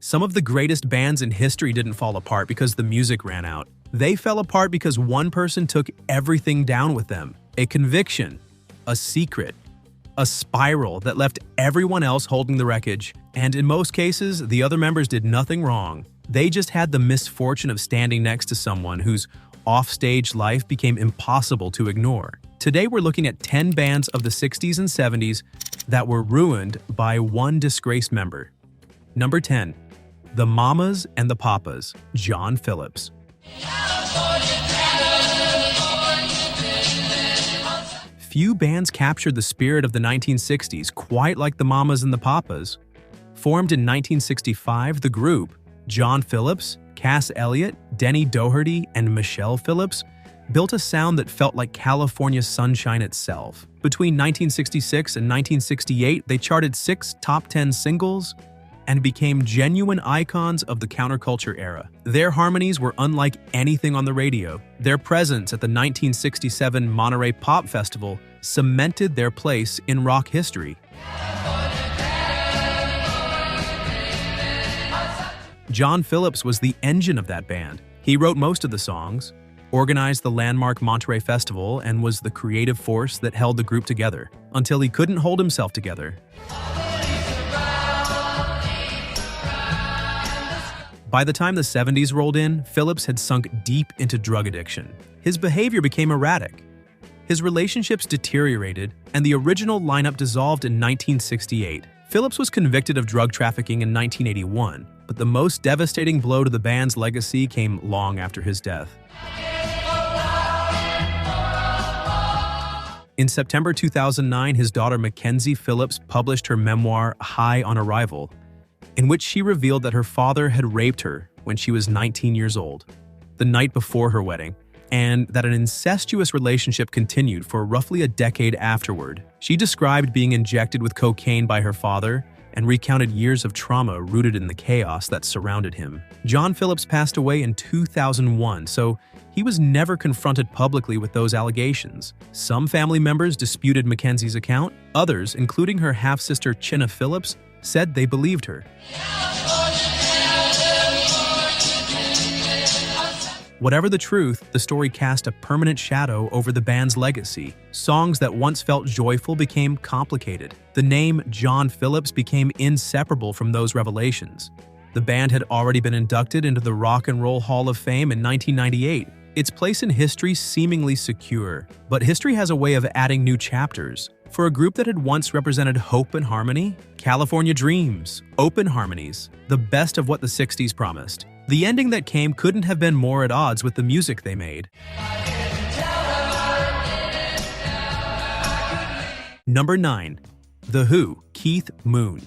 Some of the greatest bands in history didn't fall apart because the music ran out. They fell apart because one person took everything down with them. A conviction, a secret, a spiral that left everyone else holding the wreckage. And in most cases, the other members did nothing wrong. They just had the misfortune of standing next to someone whose offstage life became impossible to ignore. Today we're looking at 10 bands of the 60s and 70s that were ruined by one disgraced member. Number 10. The Mamas and the Papas, John Phillips. Few bands captured the spirit of the 1960s quite like the Mamas and the Papas. Formed in 1965, the group, John Phillips, Cass Elliot, Denny Doherty, and Michelle Phillips, built a sound that felt like California sunshine itself. Between 1966 and 1968, they charted 6 top 10 singles and became genuine icons of the counterculture era. Their harmonies were unlike anything on the radio. Their presence at the 1967 Monterey Pop Festival cemented their place in rock history. John Phillips was the engine of that band. He wrote most of the songs, organized the landmark Monterey Festival, and was the creative force that held the group together until he couldn't hold himself together. By the time the 70s rolled in, Phillips had sunk deep into drug addiction. His behavior became erratic. His relationships deteriorated, and the original lineup dissolved in 1968. Phillips was convicted of drug trafficking in 1981, but the most devastating blow to the band's legacy came long after his death. In September 2009, his daughter Mackenzie Phillips published her memoir, High on Arrival, in which she revealed that her father had raped her when she was 19 years old, the night before her wedding, and that an incestuous relationship continued for roughly a decade afterward. She described being injected with cocaine by her father and recounted years of trauma rooted in the chaos that surrounded him. John Phillips passed away in 2001, so he was never confronted publicly with those allegations. Some family members disputed Mackenzie's account. Others, including her half-sister Chinna Phillips, said they believed her. Whatever the truth, the story cast a permanent shadow over the band's legacy. Songs that once felt joyful became complicated. The name John Phillips became inseparable from those revelations. The band had already been inducted into the Rock and Roll Hall of Fame in 1998. Its place in history seemingly secure. But history has a way of adding new chapters. For a group that had once represented hope and harmony, California dreams, open harmonies, the best of what the 60s promised. The ending that came couldn't have been more at odds with the music they made. Number 9. The Who, Keith Moon.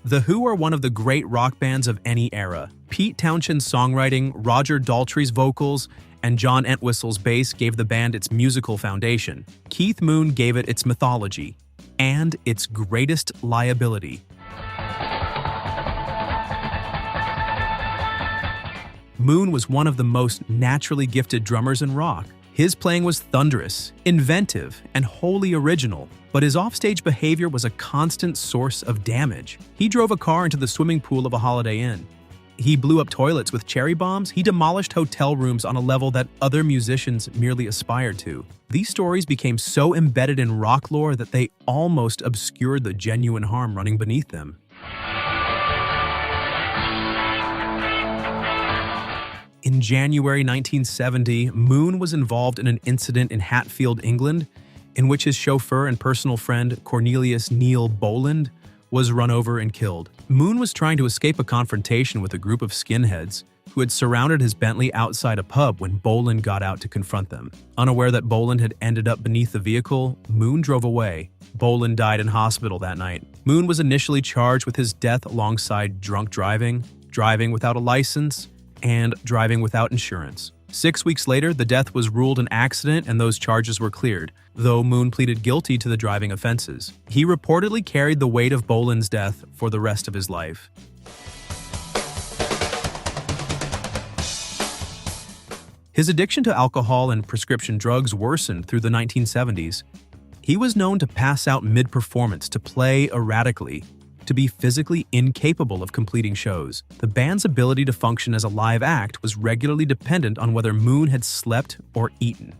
The Who are one of the great rock bands of any era. Pete Townshend's songwriting, Roger Daltrey's vocals, and John Entwistle's bass gave the band its musical foundation. Keith Moon gave it its mythology and its greatest liability. Moon was one of the most naturally gifted drummers in rock. His playing was thunderous, inventive, and wholly original, but his offstage behavior was a constant source of damage. He drove a car into the swimming pool of a Holiday Inn. He blew up toilets with cherry bombs. He demolished hotel rooms on a level that other musicians merely aspired to. These stories became so embedded in rock lore that they almost obscured the genuine harm running beneath them. In January 1970, Moon was involved in an incident in Hatfield, England, in which his chauffeur and personal friend Cornelius Neil Boland was run over and killed. Moon was trying to escape a confrontation with a group of skinheads who had surrounded his Bentley outside a pub when Boland got out to confront them. Unaware that Boland had ended up beneath the vehicle, Moon drove away. Boland died in hospital that night. Moon was initially charged with his death alongside drunk driving, driving without a license, and driving without insurance. 6 weeks later, the death was ruled an accident and those charges were cleared, though Moon pleaded guilty to the driving offenses. He reportedly carried the weight of Boland's death for the rest of his life. His addiction to alcohol and prescription drugs worsened through the 1970s. He was known to pass out mid-performance, to play erratically, to be physically incapable of completing shows. The band's ability to function as a live act was regularly dependent on whether Moon had slept or eaten.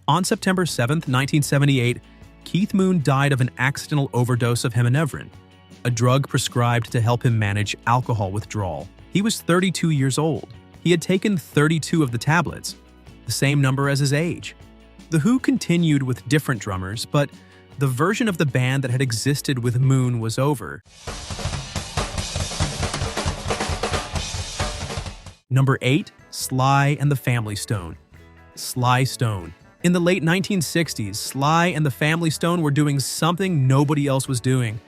On September 7, 1978, Keith Moon died of an accidental overdose of heminevrin, a drug prescribed to help him manage alcohol withdrawal. He was 32 years old. He had taken 32 of the tablets, the same number as his age. The Who continued with different drummers, but the version of the band that had existed with Moon was over. Number 8, Sly and the Family Stone. Sly Stone. In the late 1960s, Sly and the Family Stone were doing something nobody else was doing.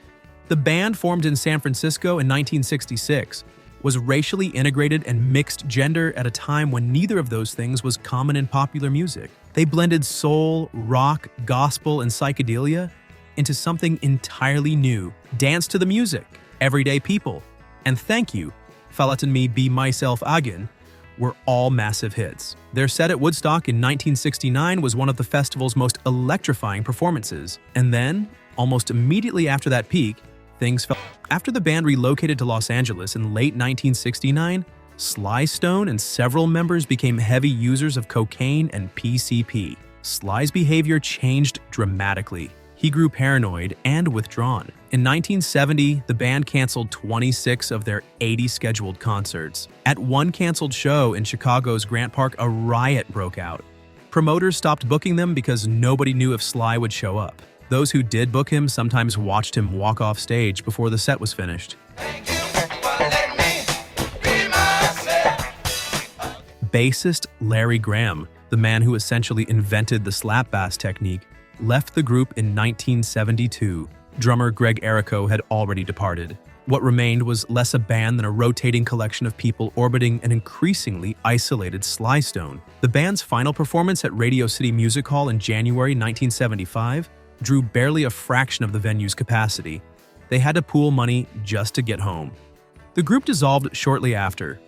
The band, formed in San Francisco in 1966, was racially integrated and mixed gender at a time when neither of those things was common in popular music. They blended soul, rock, gospel, and psychedelia into something entirely new. Dance to the Music, Everyday People, and Thank You, Verlaten Me Be Myself Again, were all massive hits. Their set at Woodstock in 1969 was one of the festival's most electrifying performances. And then, almost immediately after that peak, things fell. After the band relocated to Los Angeles in late 1969, Sly Stone and several members became heavy users of cocaine and PCP. Sly's behavior changed dramatically. He grew paranoid and withdrawn. In 1970, the band canceled 26 of their 80 scheduled concerts. At one canceled show in Chicago's Grant Park, a riot broke out. Promoters stopped booking them because nobody knew if Sly would show up. Those who did book him sometimes watched him walk off stage before the set was finished. Bassist Larry Graham, the man who essentially invented the slap bass technique, left the group in 1972. Drummer Greg Errico had already departed. What remained was less a band than a rotating collection of people orbiting an increasingly isolated Sly Stone. The band's final performance at Radio City Music Hall in January 1975 drew barely a fraction of the venue's capacity. They had to pool money just to get home. The group dissolved shortly after.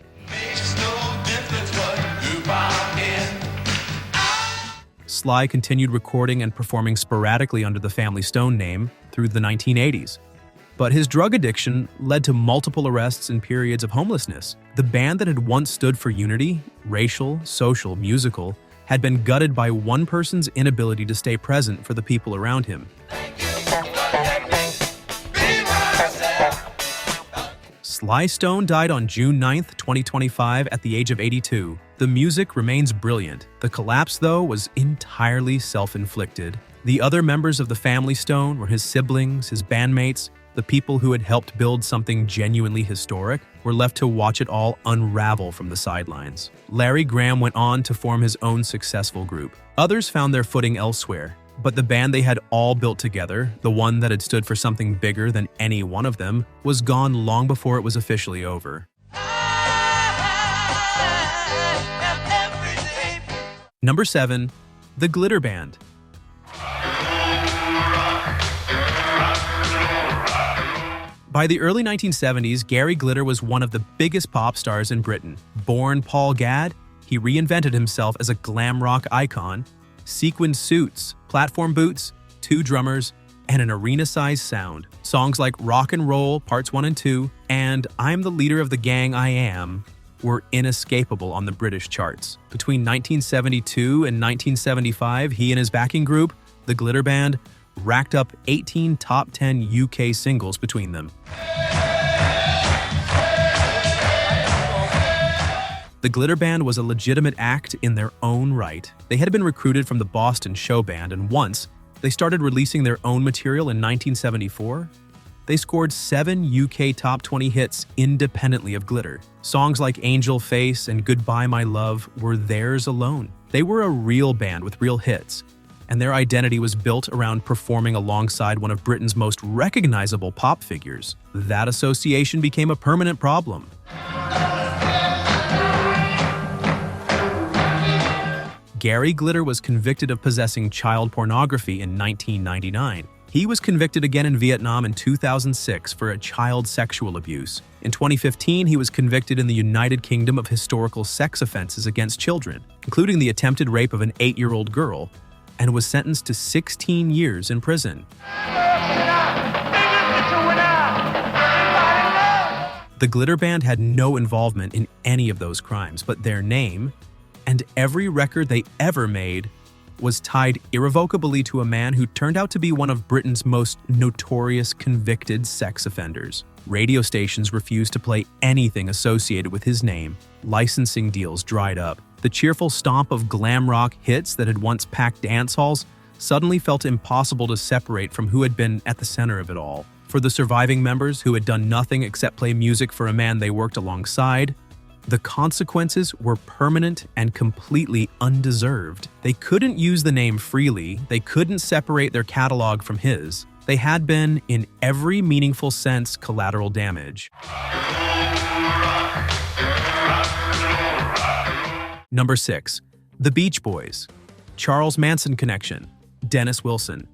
Sly continued recording and performing sporadically under the Family Stone name through the 1980s. But his drug addiction led to multiple arrests and periods of homelessness. The band that had once stood for unity, racial, social, musical, had been gutted by one person's inability to stay present for the people around him. Sly Stone died on June 9, 2025 at the age of 82. The music remains brilliant. The collapse, though, was entirely self-inflicted. The other members of the Family Stone were his siblings, his bandmates, the people who had helped build something genuinely historic, were left to watch it all unravel from the sidelines. Larry Graham went on to form his own successful group. Others found their footing elsewhere, but the band they had all built together, the one that had stood for something bigger than any one of them, was gone long before it was officially over. Number 7, The Glitter Band. By the early 1970s, Gary Glitter was one of the biggest pop stars in Britain. Born Paul Gadd, he reinvented himself as a glam rock icon. Sequined suits, platform boots, 2 drummers, and an arena-sized sound. Songs like Rock and Roll Parts 1 and 2 and I'm the Leader of the Gang I Am were inescapable on the British charts. Between 1972 and 1975, he and his backing group, the Glitter Band, racked up 18 top 10 UK singles between them. The Glitter Band was a legitimate act in their own right. They had been recruited from the Boston show band, and once they started releasing their own material in 1974, they scored 7 UK top 20 hits independently of Glitter. Songs like Angel Face and Goodbye My Love were theirs alone. They were a real band with real hits, and their identity was built around performing alongside one of Britain's most recognizable pop figures. That association became a permanent problem. Gary Glitter was convicted of possessing child pornography in 1999. He was convicted again in Vietnam in 2006 for a child sexual abuse. In 2015, he was convicted in the United Kingdom of historical sex offenses against children, including the attempted rape of an 8-year-old girl, and was sentenced to 16 years in prison. The Glitter Band had no involvement in any of those crimes, but their name, and every record they ever made, was tied irrevocably to a man who turned out to be one of Britain's most notorious convicted sex offenders. Radio stations refused to play anything associated with his name. Licensing deals dried up. The cheerful stomp of glam rock hits that had once packed dance halls suddenly felt impossible to separate from who had been at the center of it all. For the surviving members, who had done nothing except play music for a man they worked alongside, the consequences were permanent and completely undeserved. They couldn't use the name freely, they couldn't separate their catalog from his. They had been, in every meaningful sense, collateral damage. Number 6. The Beach Boys. Charles Manson connection. Dennis Wilson.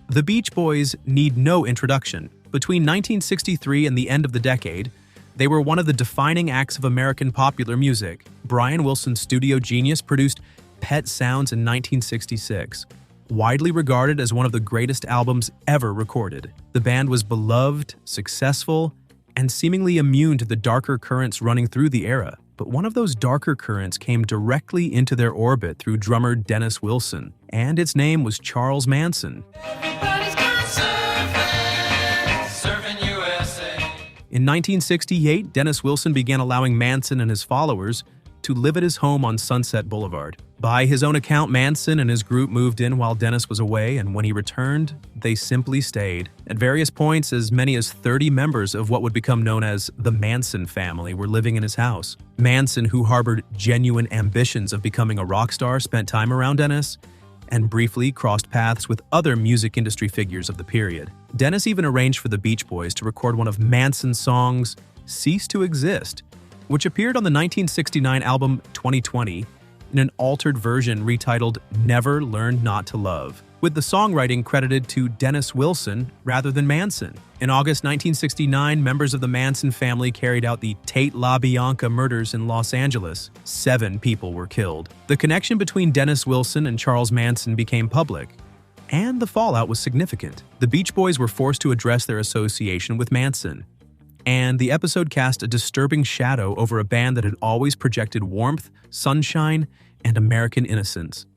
The Beach Boys need no introduction. Between 1963 and the end of the decade, they were one of the defining acts of American popular music. Brian Wilson's studio genius produced Pet Sounds in 1966, widely regarded as one of the greatest albums ever recorded. The band was beloved, successful, and seemingly immune to the darker currents running through the era. But one of those darker currents came directly into their orbit through drummer Dennis Wilson, and its name was Charles Manson. In 1968, Dennis Wilson began allowing Manson and his followers to live at his home on Sunset Boulevard. By his own account, Manson and his group moved in while Dennis was away, and when he returned, they simply stayed. At various points, as many as 30 members of what would become known as the Manson family were living in his house. Manson, who harbored genuine ambitions of becoming a rock star, spent time around Dennis and briefly crossed paths with other music industry figures of the period. Dennis even arranged for the Beach Boys to record one of Manson's songs, Cease to Exist, which appeared on the 1969 album 2020 in an altered version retitled Never Learned Not to Love, with the songwriting credited to Dennis Wilson rather than Manson. In August 1969, members of the Manson family carried out the Tate LaBianca murders in Los Angeles. 7 people were killed. The connection between Dennis Wilson and Charles Manson became public, and the fallout was significant. The Beach Boys were forced to address their association with Manson, and the episode cast a disturbing shadow over a band that had always projected warmth, sunshine, and American innocence.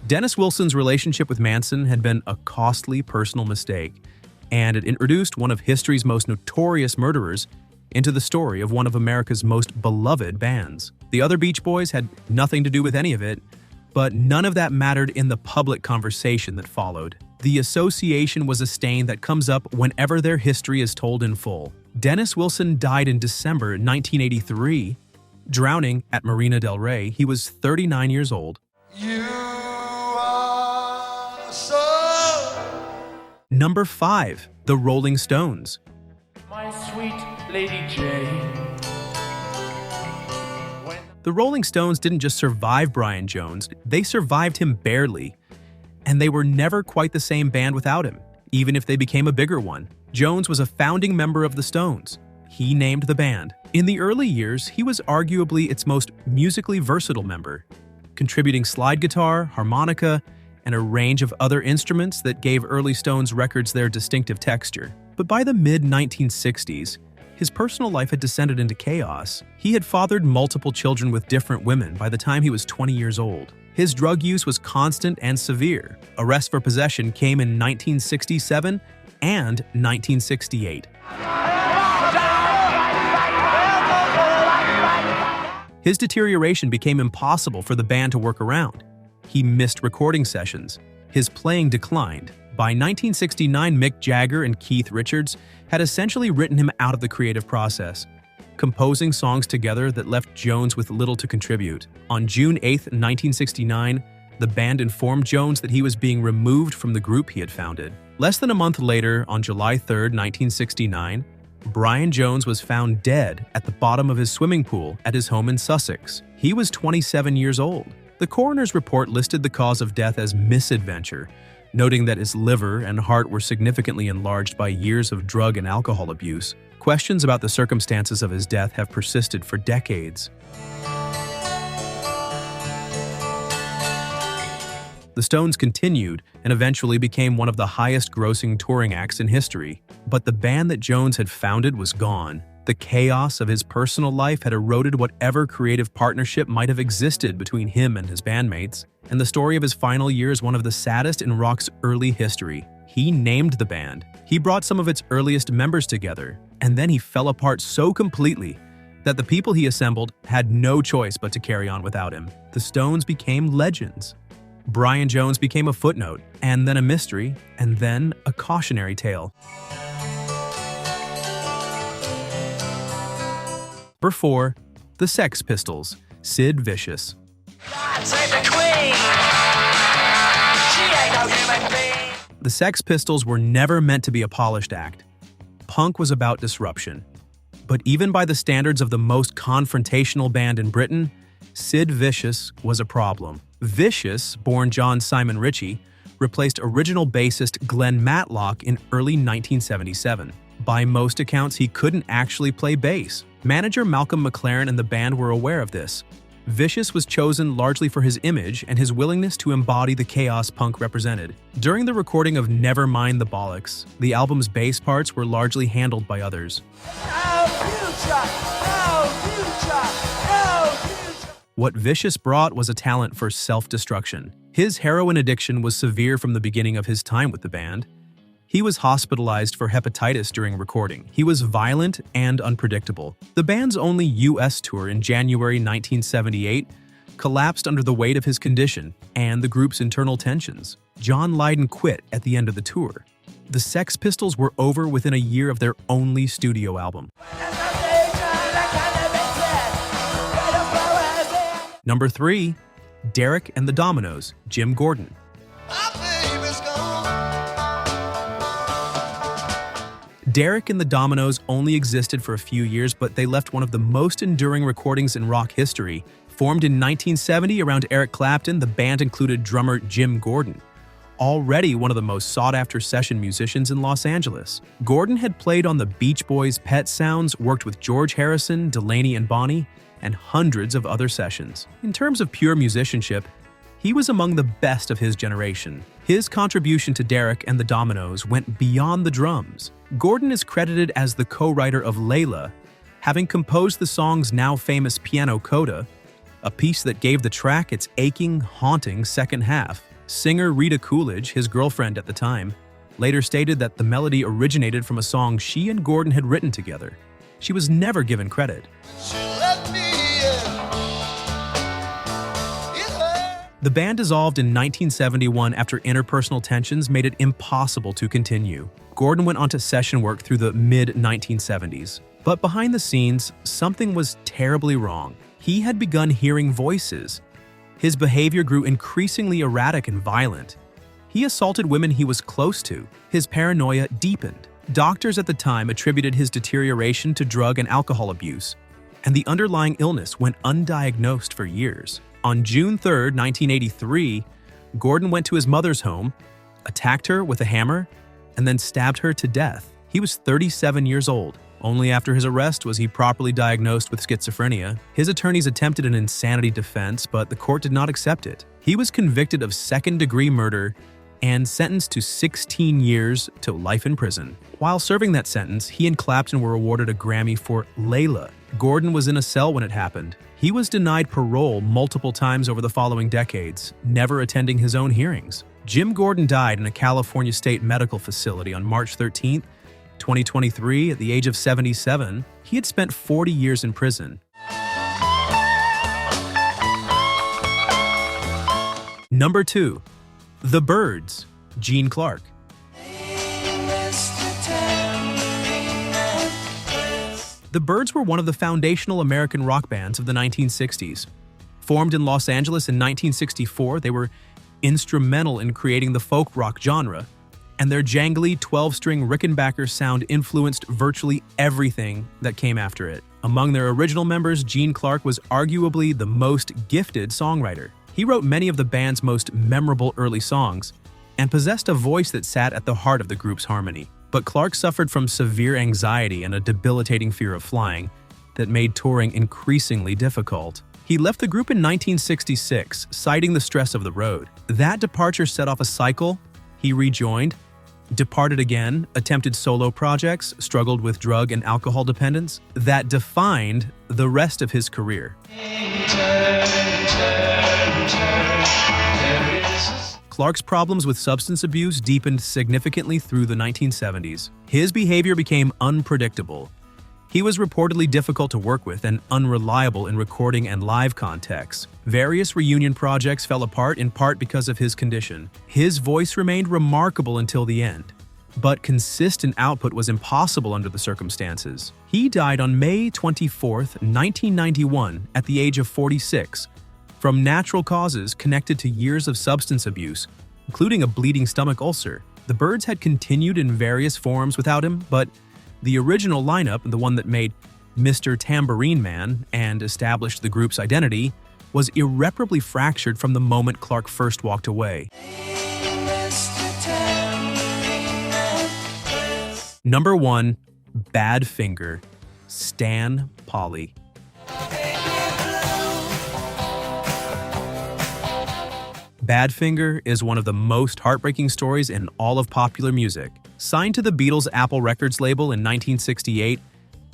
Dennis Wilson's relationship with Manson had been a costly personal mistake, and it introduced one of history's most notorious murderers into the story of one of America's most beloved bands. The other Beach Boys had nothing to do with any of it, but none of that mattered in the public conversation that followed. The association was a stain that comes up whenever their history is told in full. Dennis Wilson died in December 1983, drowning at Marina del Rey. He was 39 years old. Number 5. The Rolling Stones. My sweet Lady Jane. The Rolling Stones didn't just survive Brian Jones, they survived him barely. And they were never quite the same band without him, even if they became a bigger one. Jones was a founding member of the Stones. He named the band. In the early years, he was arguably its most musically versatile member, contributing slide guitar, harmonica, and a range of other instruments that gave early Stones records their distinctive texture. But by the mid-1960s, his personal life had descended into chaos. He had fathered multiple children with different women by the time he was 20 years old. His drug use was constant and severe. Arrest for possession came in 1967 and 1968. His deterioration became impossible for the band to work around. He missed recording sessions. His playing declined. By 1969, Mick Jagger and Keith Richards had essentially written him out of the creative process, composing songs together that left Jones with little to contribute. On June 8, 1969, the band informed Jones that he was being removed from the group he had founded. Less than a month later, on July 3, 1969, Brian Jones was found dead at the bottom of his swimming pool at his home in Sussex. He was 27 years old. The coroner's report listed the cause of death as misadventure, noting that his liver and heart were significantly enlarged by years of drug and alcohol abuse. Questions about the circumstances of his death have persisted for decades. The Stones continued and eventually became one of the highest-grossing touring acts in history. But the band that Jones had founded was gone. The chaos of his personal life had eroded whatever creative partnership might have existed between him and his bandmates, and the story of his final year is one of the saddest in rock's early history. He named the band. He brought some of its earliest members together, and then he fell apart so completely that the people he assembled had no choice but to carry on without him. The Stones became legends. Brian Jones became a footnote, and then a mystery, and then a cautionary tale. Number 4. The Sex Pistols, Sid Vicious. The Sex Pistols were never meant to be a polished act. Punk was about disruption. But even by the standards of the most confrontational band in Britain, Sid Vicious was a problem. Vicious, born John Simon Ritchie, replaced original bassist Glenn Matlock in early 1977. By most accounts, he couldn't actually play bass. Manager Malcolm McLaren and the band were aware of this. Vicious was chosen largely for his image and his willingness to embody the chaos punk represented. During the recording of Never Mind the Bollocks, the album's bass parts were largely handled by others. What Vicious brought was a talent for self-destruction. His heroin addiction was severe from the beginning of his time with the band. He was hospitalized for hepatitis during recording. He was violent and unpredictable. The band's only U.S. tour in January 1978 collapsed under the weight of his condition and the group's internal tensions. John Lydon quit at the end of the tour. The Sex Pistols were over within a year of their only studio album. Number 3. Derek and the Dominos, Jim Gordon. Derek and the Dominos only existed for a few years, but they left one of the most enduring recordings in rock history. Formed in 1970 around Eric Clapton, the band included drummer Jim Gordon, already one of the most sought-after session musicians in Los Angeles. Gordon had played on the Beach Boys' Pet Sounds, worked with George Harrison, Delaney and Bonnie, and hundreds of other sessions. In terms of pure musicianship, he was among the best of his generation. His contribution to Derek and the Dominos went beyond the drums. Gordon is credited as the co-writer of Layla, having composed the song's now famous piano coda, a piece that gave the track its aching, haunting second half. Singer Rita Coolidge, his girlfriend at the time, later stated that the melody originated from a song she and Gordon had written together. She was never given credit. The band dissolved in 1971 after interpersonal tensions made it impossible to continue. Gordon went on to session work through the mid-1970s. But behind the scenes, something was terribly wrong. He had begun hearing voices. His behavior grew increasingly erratic and violent. He assaulted women he was close to. His paranoia deepened. Doctors at the time attributed his deterioration to drug and alcohol abuse, and the underlying illness went undiagnosed for years. On June 3, 1983, Gordon went to his mother's home, attacked her with a hammer, and then stabbed her to death. He was 37 years old. Only after his arrest was he properly diagnosed with schizophrenia. His attorneys attempted an insanity defense, but the court did not accept it. He was convicted of second-degree murder and sentenced to 16 years to life in prison. While serving that sentence, he and Clapton were awarded a Grammy for Layla. Gordon was in a cell when it happened. He was denied parole multiple times over the following decades, never attending his own hearings. Jim Gordon died in a California state medical facility on March 13, 2023, at the age of 77. He had spent 40 years in prison. Number 2. The Byrds, Gene Clark. The Byrds were one of the foundational American rock bands of the 1960s. Formed in Los Angeles in 1964, they were instrumental in creating the folk rock genre, and their jangly 12-string Rickenbacker sound influenced virtually everything that came after it. Among their original members, Gene Clark was arguably the most gifted songwriter. He wrote many of the band's most memorable early songs and possessed a voice that sat at the heart of the group's harmony. But Clark suffered from severe anxiety and a debilitating fear of flying that made touring increasingly difficult. He left the group in 1966, citing the stress of the road. That departure set off a cycle. He rejoined, departed again, attempted solo projects, struggled with drug and alcohol dependence. That defined the rest of his career. Clark's problems with substance abuse deepened significantly through the 1970s. His behavior became unpredictable. He was reportedly difficult to work with and unreliable in recording and live contexts. Various reunion projects fell apart in part because of his condition. His voice remained remarkable until the end, but consistent output was impossible under the circumstances. He died on May 24, 1991, at the age of 46, from natural causes connected to years of substance abuse, including a bleeding stomach ulcer. The Byrds had continued in various forms without him, but the original lineup, the one that made Mr. Tambourine Man and established the group's identity, was irreparably fractured from the moment Clark first walked away. Number 1. Badfinger, Stan Polly. Badfinger is one of the most heartbreaking stories in all of popular music. Signed to the Beatles' Apple Records label in 1968,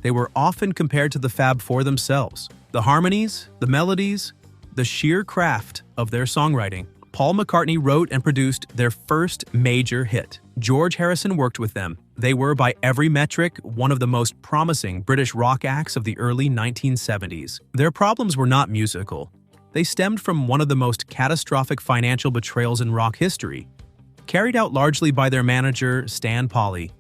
they were often compared to the Fab Four themselves. The harmonies, the melodies, the sheer craft of their songwriting. Paul McCartney wrote and produced their first major hit. George Harrison worked with them. They were, by every metric, one of the most promising British rock acts of the early 1970s. Their problems were not musical. They stemmed from one of the most catastrophic financial betrayals in rock history, carried out largely by their manager, Stan Polly.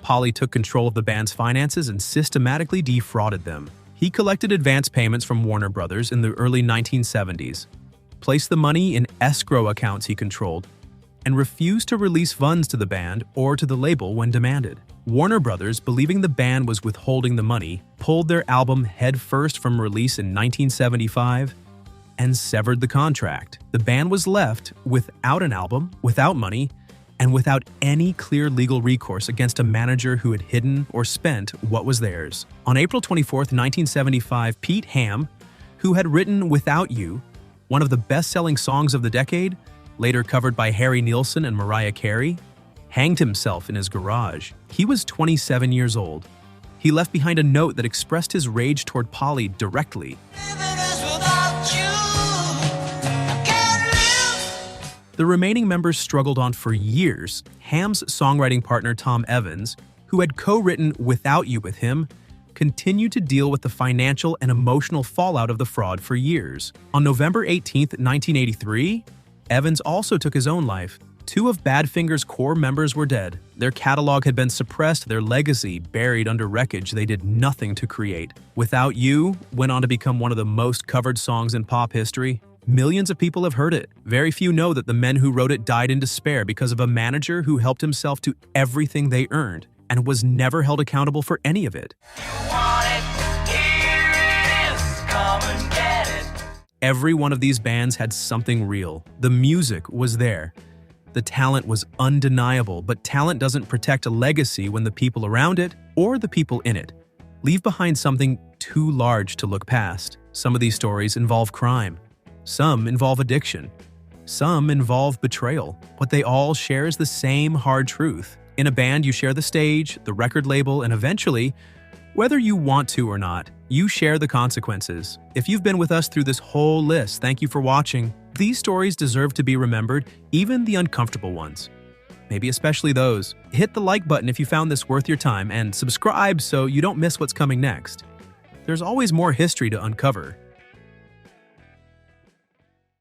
Polly took control of the band's finances and systematically defrauded them. He collected advance payments from Warner Brothers in the early 1970s, placed the money in escrow accounts he controlled, and refused to release funds to the band or to the label when demanded. Warner Brothers, believing the band was withholding the money, pulled their album headfirst from release in 1975 and severed the contract. The band was left without an album, without money, and without any clear legal recourse against a manager who had hidden or spent what was theirs. On April 24, 1975, Pete Ham, who had written Without You, one of the best-selling songs of the decade, later covered by Harry Nilsson and Mariah Carey, hanged himself in his garage. He was 27 years old. He left behind a note that expressed his rage toward Polly directly. The remaining members struggled on for years. Ham's songwriting partner Tom Evans, who had co-written Without You with him, continued to deal with the financial and emotional fallout of the fraud for years. On November 18, 1983, Evans also took his own life. Two of Badfinger's core members were dead. Their catalog had been suppressed, their legacy buried under wreckage they did nothing to create. Without You went on to become one of the most covered songs in pop history. Millions of people have heard it. Very few know that the men who wrote it died in despair because of a manager who helped himself to everything they earned and was never held accountable for any of it. Every one of these bands had something real. The music was there. The talent was undeniable, but talent doesn't protect a legacy when the people around it, or the people in it, leave behind something too large to look past. Some of these stories involve crime. Some involve addiction. Some involve betrayal. What they all share is the same hard truth. In a band, you share the stage, the record label, and eventually, whether you want to or not, you share the consequences. If you've been with us through this whole list, thank you for watching. These stories deserve to be remembered, even the uncomfortable ones. Maybe especially those. Hit the like button if you found this worth your time, and subscribe so you don't miss what's coming next. There's always more history to uncover.